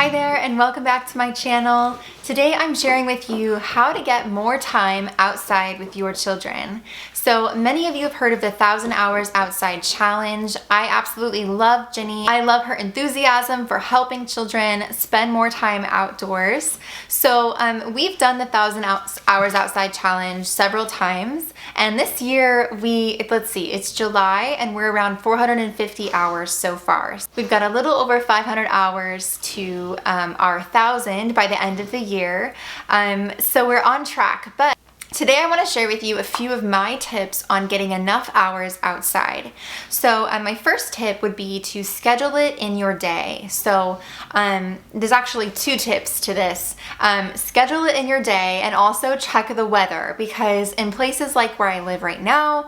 Hi there and welcome back to my channel. Today I'm sharing with you how to get more time outside with your children. So many of you have heard of the 1,000 Hours Outside Challenge. I absolutely love Jenny. I love her enthusiasm for helping children spend more time outdoors. So we've done the 1,000 Hours Outside Challenge several times, and this year it's July and we're around 450 hours so far. We've got a little over 500 hours to our 1,000 by the end of the year. So we're on track, but today I want to share with you a few of my tips on getting enough hours outside. So my first tip would be to schedule it in your day. So there's actually two tips to this. Schedule it in your day and also check the weather, because in places like where I live right now,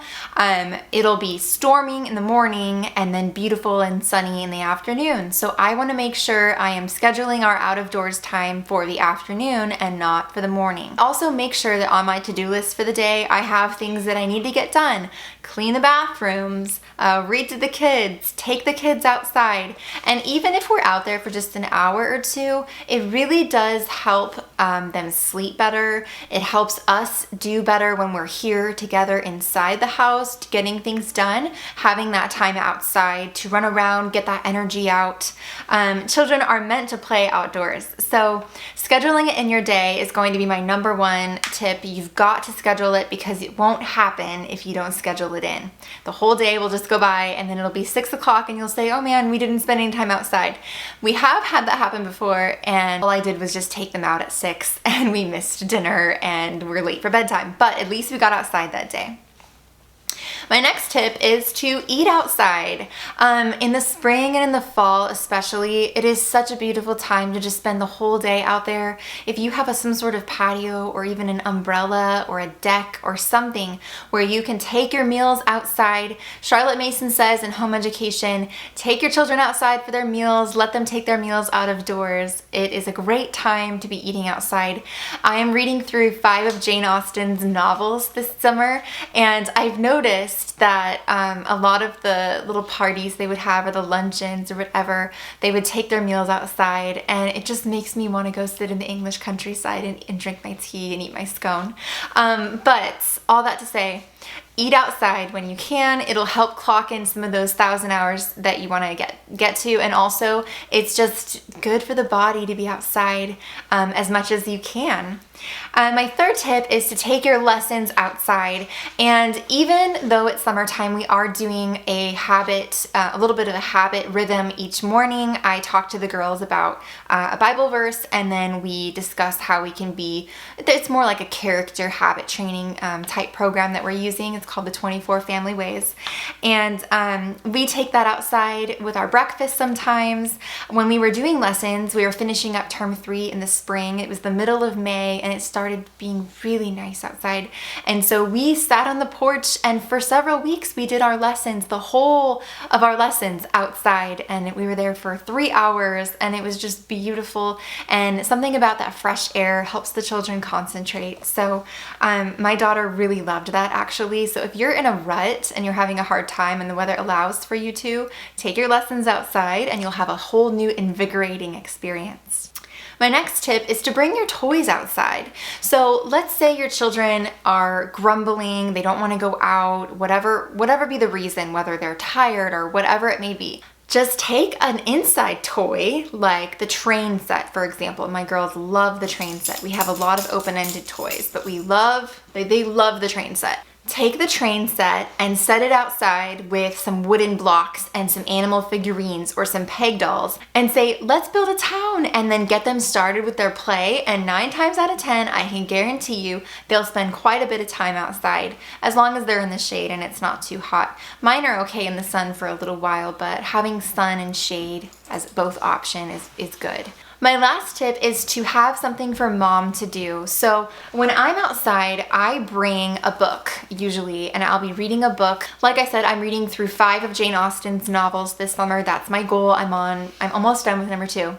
it'll be storming in the morning and then beautiful and sunny in the afternoon. So I want to make sure I am scheduling our out of doors time for the afternoon and not for the morning. Also make sure that on my to-do list for the day, I have things that I need to get done. Clean the bathrooms, read to the kids, take the kids outside. And even if we're out there for just an hour or two, it really does help them sleep better. It helps us do better when we're here together inside the house, getting things done, having that time outside to run around, get that energy out. Children are meant to play outdoors. So scheduling it in your day is going to be my number one tip. You've got to schedule it, because it won't happen if you don't schedule it in. The whole day will just go by and then it'll be 6 o'clock and you'll say, oh man, we didn't spend any time outside. We have had that happen before, and all I did was just take them out at 6 and we missed dinner and we're late for bedtime, but at least we got outside that day. My next tip is to eat outside. In the spring and in the fall especially, it is such a beautiful time to just spend the whole day out there. If you have some sort of patio or even an umbrella or a deck or something where you can take your meals outside. Charlotte Mason says in Home Education, take your children outside for their meals, let them take their meals out of doors. It is a great time to be eating outside. I am reading through 5 of Jane Austen's novels this summer, and I've noticed that a lot of the little parties they would have, or the luncheons or whatever, they would take their meals outside, and it just makes me want to go sit in the English countryside and drink my tea and eat my scone. But all that to say, eat outside when you can. It'll help clock in some of those 1,000 hours that you want to get to, and also it's just good for the body to be outside as much as you can. My third tip is to take your lessons outside, and even though it's summertime, we are doing a little bit of a habit rhythm each morning. I talk to the girls about a Bible verse, and then we discuss how we can it's more like a character habit training type program that we're using. It's called the 24 Family Ways, and we take that outside with our breakfast sometimes. When we were doing lessons, we were finishing up term 3 in the spring. It was the middle of May, and it started being really nice outside, and so we sat on the porch, and for several weeks we did our lessons, the whole of our lessons outside, and we were there for 3 hours, and it was just beautiful. And something about that fresh air helps the children concentrate. So my daughter really loved that, actually. So if you're in a rut and you're having a hard time and the weather allows for you to, take your lessons outside and you'll have a whole new invigorating experience. My next tip is to bring your toys outside. So let's say your children are grumbling, they don't want to go out, whatever be the reason, whether they're tired or whatever it may be. Just take an inside toy, like the train set, for example. My girls love the train set. We have a lot of open-ended toys, but they love the train set. Take the train set and set it outside with some wooden blocks and some animal figurines or some peg dolls, and say, let's build a town, and then get them started with their play. And 9 times out of 10, I can guarantee you they'll spend quite a bit of time outside, as long as they're in the shade and it's not too hot. Mine are okay in the sun for a little while, but having sun and shade as both option is good. My last tip is to have something for mom to do. So when I'm outside, I bring a book usually, and I'll be reading a book. Like I said, I'm reading through 5 of Jane Austen's novels this summer. That's my goal. I'm almost done with number 2.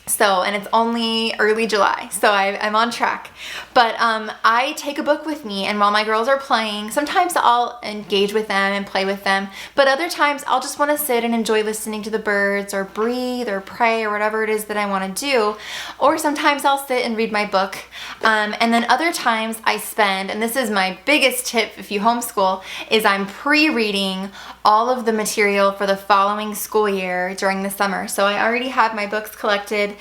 So, and it's only early July, so I'm on track. But I take a book with me, and while my girls are playing, sometimes I'll engage with them and play with them, but other times I'll just want to sit and enjoy listening to the birds or breathe or pray or whatever it is that I want to do. Or sometimes I'll sit and read my book. And then other times I spend, and this is my biggest tip if you homeschool, is I'm pre-reading all of the material for the following school year during the summer. So I already have my books collected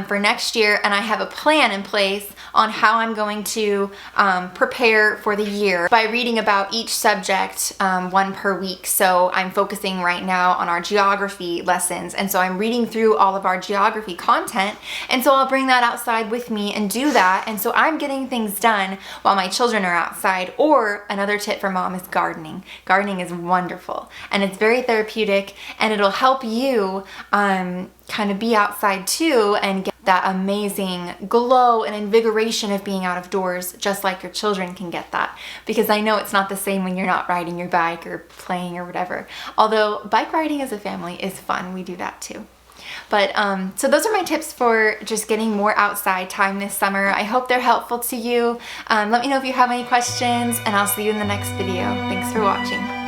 for next year, and I have a plan in place on how I'm going to prepare for the year by reading about each subject one per week. So I'm focusing right now on our geography lessons, and so I'm reading through all of our geography content, and so I'll bring that outside with me and do that, and so I'm getting things done while my children are outside. Or another tip for mom is gardening. Gardening is wonderful, and it's very therapeutic, and it'll help you kind of be outside too and get that amazing glow and invigoration of being out of doors, just like your children can get that. Because I know it's not the same when you're not riding your bike or playing or whatever. Although bike riding as a family is fun, we do that too. But so those are my tips for just getting more outside time this summer. I hope they're helpful to you. Let me know if you have any questions, and I'll see you in the next video. Thanks for watching.